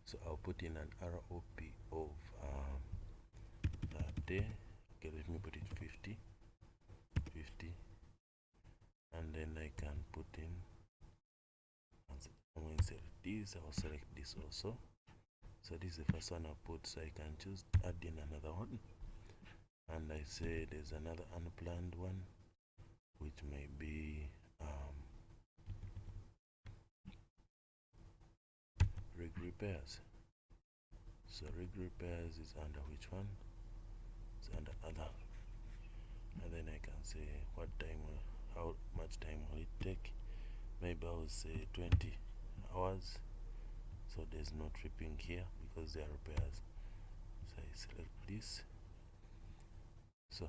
So I'll put in an ROP of 30. Okay, let me put it 50, and then I can put in, I'm going to select this, I'll select this also. So this is the first one I put, so I can choose add in another one, and I say there's another unplanned one which may be rig repairs. So rig repairs is under which one? It's under other, and then I can say what time, how much time will it take. Maybe I will say 20 hours, so there's no tripping here because they are repairs. So I select this. So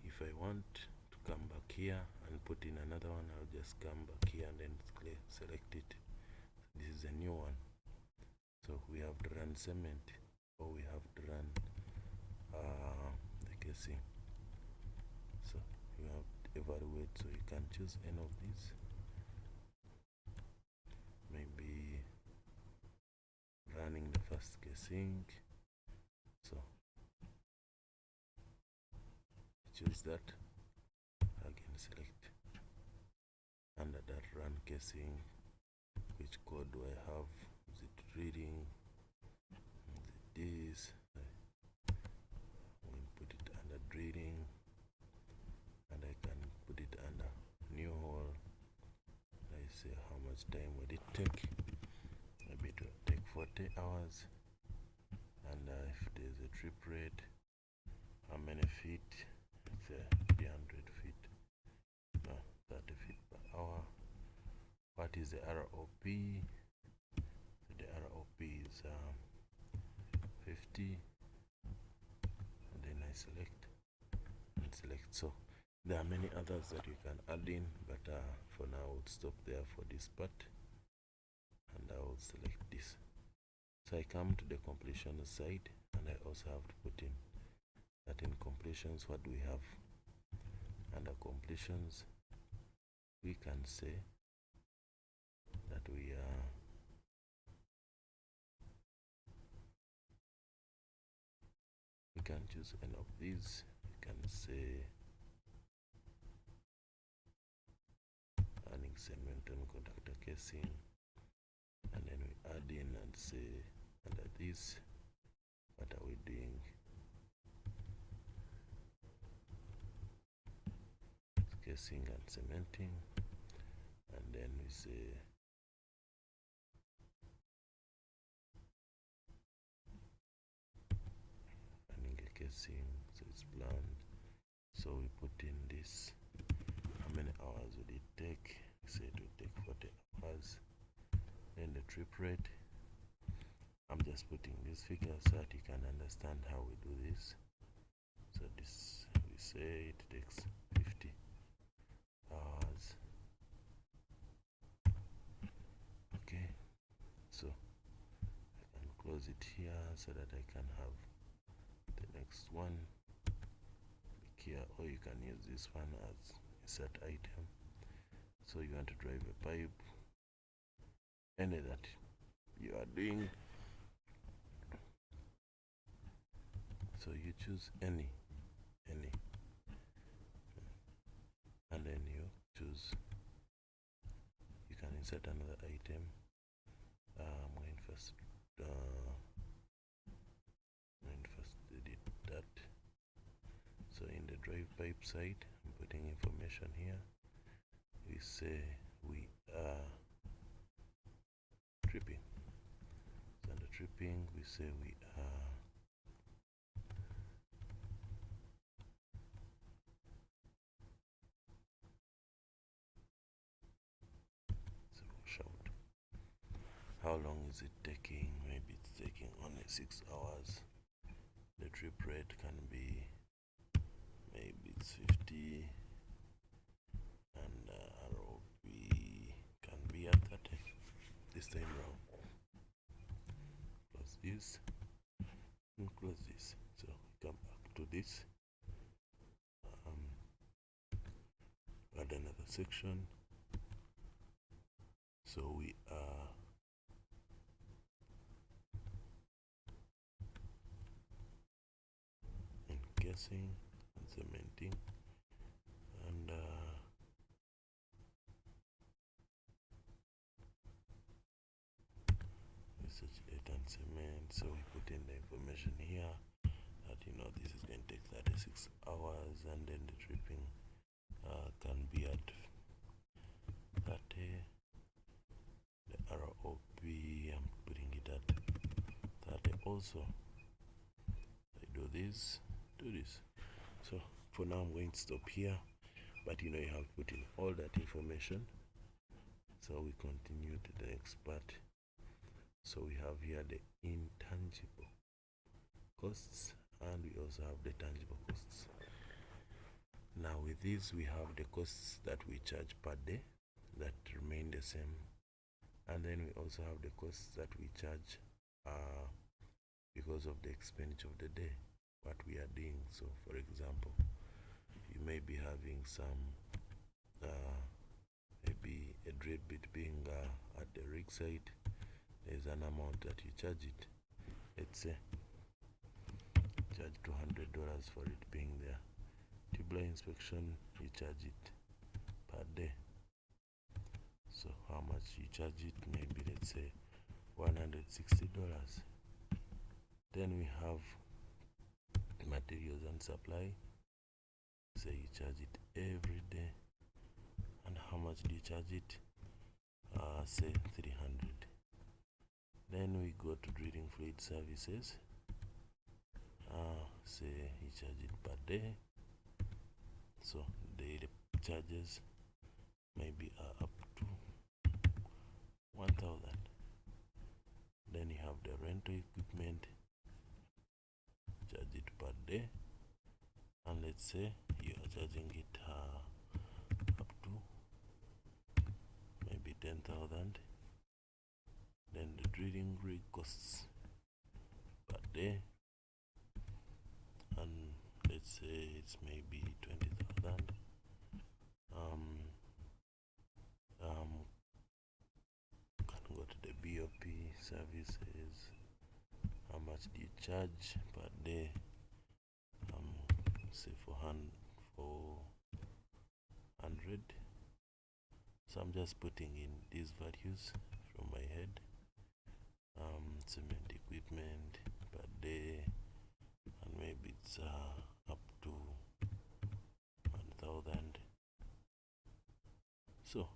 if I want to come back here and put in another one, I'll just come back here and then select it. This is a new one. So we have to run cement, or we have to run the casing. So you have to evaluate, so you can choose any of these. Maybe running the first casing. So choose that. Again, select under that run casing. Which code do I have? Is it reading? Is it this? I'm going to put it under drilling, and I can put it under new hole. I say how much time would it take? Maybe it will take 40 hours. And if there's a trip rate, how many feet? It's 300 feet, 30 feet per hour. What is the ROP? The ROP is 50, and then I select and select. So there are many others that you can add in, but for now I will stop there for this part, and I will select this. So I come to the completion side, and I also have to put in that in completions, what do we have? Under completions, we can say that we can choose any of these. We can say running cement and conductor casing, and then we add in and say under this, what are we doing? Casing and cementing, and then we say running a casing, so it's planned. So we put in this, how many hours would it take? We say it will take 40 hours. Then the trip rate, I'm just putting this figure so that you can understand how we do this. So this, we say it takes 50 hours. Okay, so I can close it here so that I can have the next one here, or you can use this one as insert item. So you want to drive a pipe, any that you are doing, so you choose any, and then you choose, you can insert another item. I'm going first edit that. So in the drive pipe side, I'm putting information here. We say we are tripping. So under tripping, we say we are shout. How long is it taking? Maybe it's taking only 6 hours. The trip rate can be, maybe it's 50, and ROP can be at 30 this time round. Close this and close this. So we come back to this, add another section. So we are casing and cementing, and research data and cement. So we put in the information here that this is going to take 36 hours, and then the dripping can be at 30. The ROP, I'm putting it at 30 also. I do this. So for now I'm going to stop here, but you have to put in all that information. So we continue to the next part. So we have here the intangible costs, and we also have the tangible costs. Now with this, we have the costs that we charge per day that remain the same, and then we also have the costs that we charge because of the expenditure of the day, what we are doing. So for example, you may be having some maybe a drill bit being at the rig site. There's an amount that you charge it. Let's say charge $200 for it being there. Tubular inspection, you charge it per day. So how much you charge it? Maybe let's say $160. Then we have materials and supply. Say you charge it every day. And how much do you charge it? Say 300. Then we go to drilling fluid services. Say you charge it per day. So daily charges maybe up to 1,000. Then you have the rental equipment, charge it per day, and let's say you are charging it up to maybe 10,000. Then the drilling rig costs per day, and let's say it's maybe 20,000. Can go to the BOP services. How much do you charge per day? Say 400. So I'm just putting in these values from my head. Cement equipment per day, and maybe it's up to 1,000. So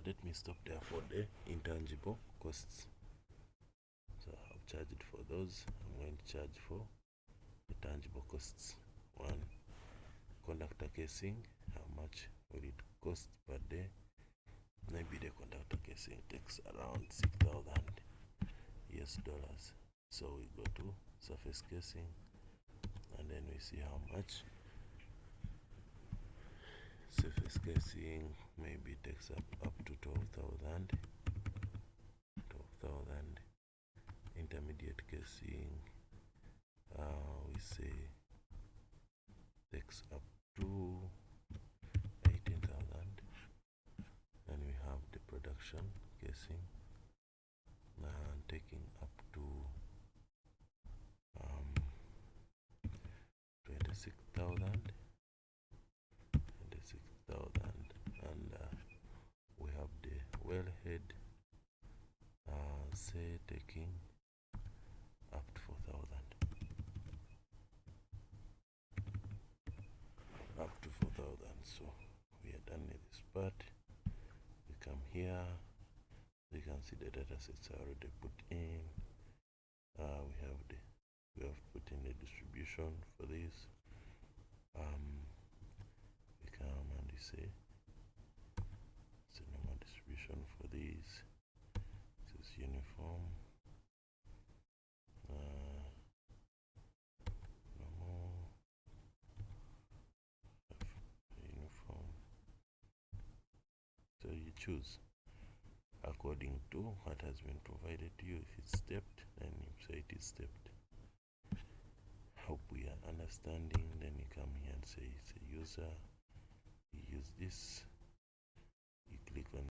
let me stop there for the intangible costs. So I've charged for those. I'm going to charge for the tangible costs. One, conductor casing. How much will it cost per day? Maybe the conductor casing takes around 6,000 US dollars. So we go to surface casing, and then we see how much. Surface casing maybe takes up to 12,000. Intermediate casing, we say takes up to 18,000. Then we have the production casing, taking up to 26,000. And we have the wellhead, say taking up to 4,000. So we are done with this part. We come here. You can see the data sets are already put in. We have put in the distribution for this. We come and we say it's a normal distribution for this. This is uniform. Uniform. So you choose according to what has been provided to you. If it's stepped, then you say it is stepped. Hope we are understanding. Then you come here and say it's a user. You use this. You click on